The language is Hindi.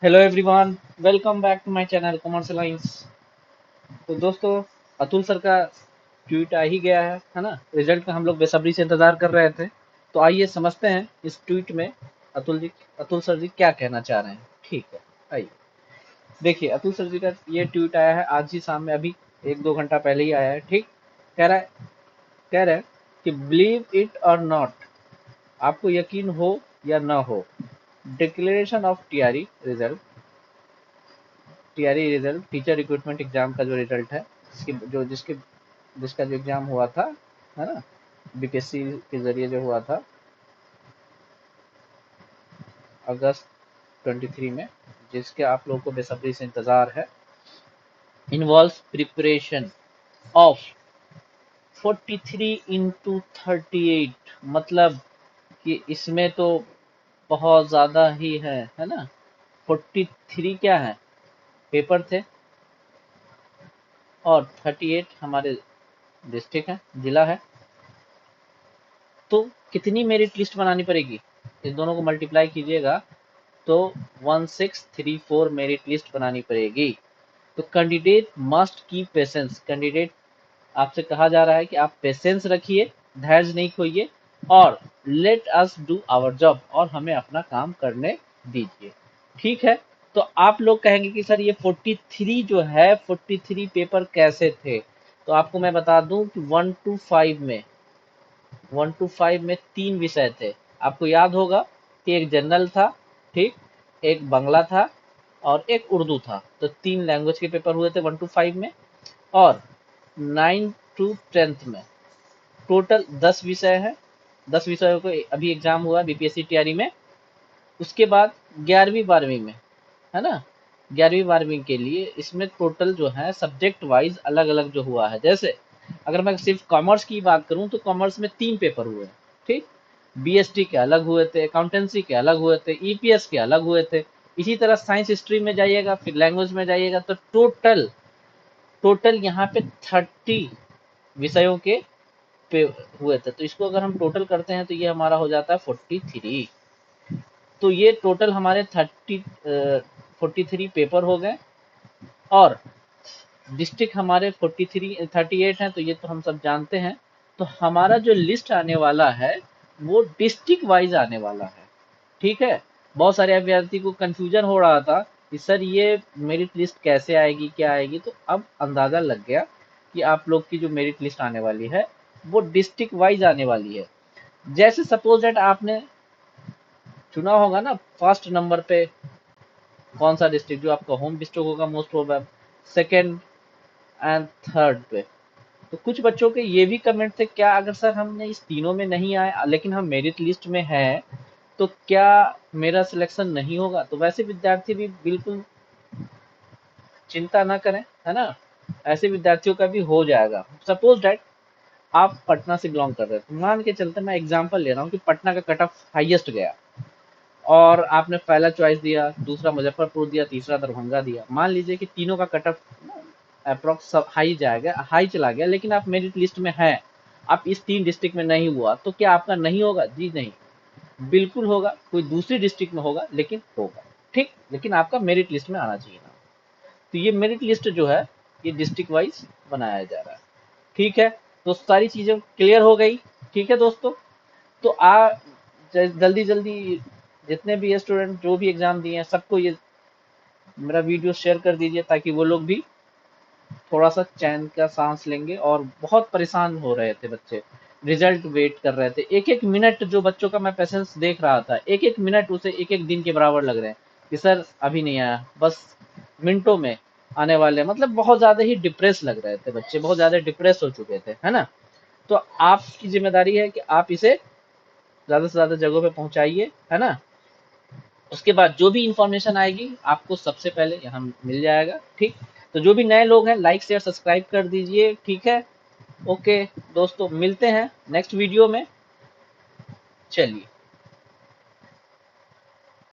Hello everyone, welcome back to my channel commerce lines. तो दोस्तों, अतुल सर का ट्वीट आ ही गया है ना। रिजल्ट का हम लोग बेसब्री से इंतजार कर रहे थे। तो आइए समझते हैं इस ट्वीट में अतुल सर जी क्या कहना चाह रहे हैं। ठीक है, आइए देखिए। अतुल सर जी का ये ट्वीट आया है आज ही शाम में, अभी 1-2 घंटा पहले ही आया है। ठीक, कह रहा है कह रहे हैं कि बिलीव इट और नॉट, आपको यकीन हो या ना हो, declaration of TRE result, teacher recruitment exam का जो रिजल्ट है, जिसका जो एग्जाम हुआ था, है ना, बीपीएससी के जरिए जो हुआ था अगस्त 23 में, जिसके आप लोगों को बेसब्री से इंतजार है, इन्वॉल्व्स प्रिपरेशन ऑफ 43 इंटू 38। मतलब कि इसमें तो बहुत ज्यादा ही है ना। 43 क्या है, पेपर थे, और 38 हमारे डिस्ट्रिक्ट है, जिला है। तो कितनी मेरिट लिस्ट बनानी पड़ेगी, इस दोनों को मल्टीप्लाई कीजिएगा तो 1634 मेरिट लिस्ट बनानी पड़ेगी। तो candidate must keep patience. Candidate आपसे कहा जा रहा है कि आप पेशेंस रखिए, धैर्य नहीं खोइए, और let us do our job, और हमें अपना काम करने दीजिए। ठीक है। तो आप लोग कहेंगे कि सर ये 43 जो है, 43 पेपर कैसे थे। तो आपको मैं बता दूं कि 1 to 5 में 3 विषय थे। आपको याद होगा कि एक जनरल था, ठीक, एक बांग्ला था, और एक उर्दू था। तो 3 लैंग्वेज के पेपर हुए थे 1 to 5 में। और 9 to 10 में टोटल 10 विषय है। 10 विषयों को अभी एग्जाम हुआ बीपीएससी टीआरई में। उसके बाद 11वीं 12वीं में, है ना, 11वीं 12वीं के लिए इसमें टोटल जो है सब्जेक्ट वाइज अलग अलग जो हुआ है। जैसे अगर मैं सिर्फ कॉमर्स की बात करूं तो कॉमर्स में 3 पेपर हुए। ठीक, बीएसटी के अलग हुए थे, अकाउंटेंसी के अलग हुए थे, ईपीएस के अलग हुए थे। इसी तरह साइंस स्ट्रीम में जाइएगा, फिर लैंग्वेज में जाइएगा, तो टोटल टोटल यहाँ पे 30 विषयों के पे हुए थे। तो इसको अगर हम टोटल करते हैं तो ये हमारा हो जाता है 43। तो ये टोटल हमारे 43 पेपर हो गए। और डिस्ट्रिक्ट हमारे 38 हैं, तो ये तो हम सब जानते हैं। तो हमारा जो लिस्ट आने वाला है वो डिस्ट्रिक्ट वाइज आने वाला है। ठीक है। बहुत सारे अभ्यर्थी को कंफ्यूजन हो रहा था कि सर ये मेरिट लिस्ट कैसे आएगी, क्या आएगी। तो अब अंदाजा लग गया कि आप लोग की जो मेरिट लिस्ट आने वाली है वो डिस्ट्रिक्ट वाइज आने वाली है। जैसे सपोज दैट आपने चुना होगा ना फर्स्ट नंबर पे कौन सा डिस्ट्रिक्ट जो आपका होम डिस्ट्रिक्ट होगा, most probable second and third पे। तो कुछ बच्चों के ये भी कमेंट थे, क्या अगर सर हमने इस तीनों में नहीं आए लेकिन हम मेरिट लिस्ट में हैं तो क्या मेरा सिलेक्शन नहीं होगा। तो वैसे विद्यार्थी भी बिल्कुल चिंता ना करें, है ना। ऐसे विद्यार्थियों का भी हो जाएगा। सपोज दैट आप पटना से बिलोंग कर रहे हैं, तो मान के चलते मैं एग्जांपल ले रहा हूँ कि पटना का कट ऑफ हाईएस्ट गया, और आपने पहला चॉइस दिया, दूसरा मुजफ्फरपुर दिया, तीसरा दरभंगा दिया। मान लीजिए कि तीनों का कट ऑफ अप्रोक्स सब हाई जाएगा, हाई चला गया, लेकिन आप मेरिट लिस्ट में हैं, आप इस 3 डिस्ट्रिक्ट में नहीं हुआ, तो क्या आपका नहीं होगा? जी नहीं, बिल्कुल होगा। कोई दूसरी डिस्ट्रिक्ट में होगा लेकिन होगा। ठीक, लेकिन आपका मेरिट लिस्ट में आना चाहिए ना। तो ये मेरिट लिस्ट जो है ये डिस्ट्रिक्ट वाइज बनाया जा रहा है। ठीक है। तो सारी चीजें क्लियर हो गई। ठीक है दोस्तों। तो जल्दी जल्दी जितने भी स्टूडेंट जो भी एग्जाम दिए हैं सबको ये मेरा वीडियो शेयर कर दीजिए, ताकि वो लोग भी थोड़ा सा चैन का सांस लेंगे। और बहुत परेशान हो रहे थे बच्चे, रिजल्ट वेट कर रहे थे। एक एक मिनट जो बच्चों का मैं पेशेंस देख रहा था, एक एक मिनट उसे एक एक दिन के बराबर लग रहे हैं कि सर अभी नहीं आया, बस मिनटों में आने वाले। मतलब बहुत ज्यादा ही डिप्रेस लग रहे थे बच्चे, बहुत ज्यादा डिप्रेस हो चुके थे, है ना। तो आपकी जिम्मेदारी है कि आप इसे ज्यादा से ज्यादा जगहों पे पहुंचाइए, है ना। उसके बाद जो भी इंफॉर्मेशन आएगी आपको सबसे पहले यहाँ मिल जाएगा। ठीक। तो जो भी नए लोग हैं लाइक शेयर सब्सक्राइब कर दीजिए। ठीक है। ओके दोस्तों, मिलते हैं नेक्स्ट वीडियो में। चलिए।